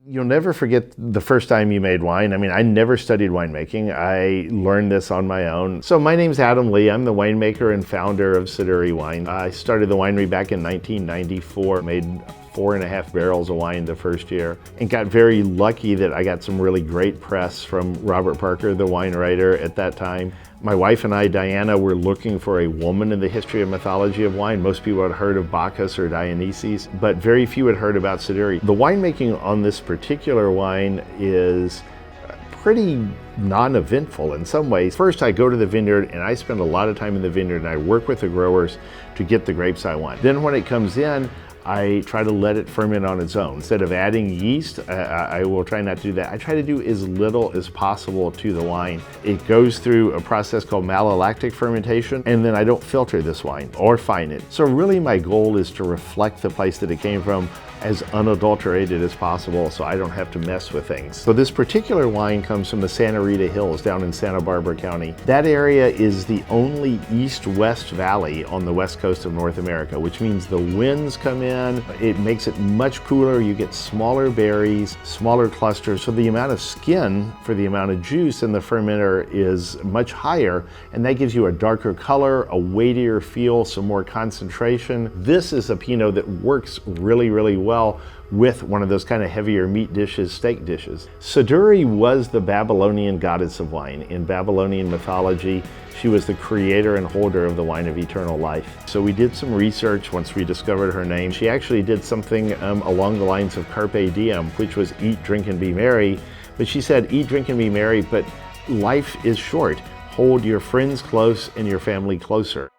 You'll never forget the first time you made wine. I mean, I never studied winemaking. I learned this on my own. So my name's Adam Lee. I'm the winemaker and founder of Siduri Wines. I started the winery back in 1994, made 4.5 barrels of wine the first year, and got very lucky that I got some really great press from Robert Parker, the wine writer at that time. My wife and I, Diana, were looking for a woman in the history of mythology of wine. Most people had heard of Bacchus or Dionysus, but very few had heard about Siduri. The winemaking on this particular wine is pretty non-eventful in some ways. First, I go to the vineyard and I spend a lot of time in the vineyard and I work with the growers to get the grapes I want. Then when it comes in, I try to let it ferment on its own. Instead of adding yeast, I will try not to do that. I try to do as little as possible to the wine. It goes through a process called malolactic fermentation, and then I don't filter this wine or fine it. So really my goal is to reflect the place that it came from as unadulterated as possible so I don't have to mess with things. So this particular wine comes from the Santa Rita Hills down in Santa Barbara County. That area is the only east-west valley on the west coast of North America, which means the winds come in, it makes it much cooler, you get smaller berries, smaller clusters, so the amount of skin for the amount of juice in the fermenter is much higher, and that gives you a darker color, a weightier feel, some more concentration. This is a Pinot that works really, really well with one of those kind of heavier meat dishes, steak dishes. Siduri was the Babylonian goddess of wine. In Babylonian mythology, she was the creator and holder of the wine of eternal life. So we did some research once we discovered her name. She actually did something along the lines of Carpe Diem, which was eat, drink, and be merry. But she said, eat, drink, and be merry, but life is short. Hold your friends close and your family closer.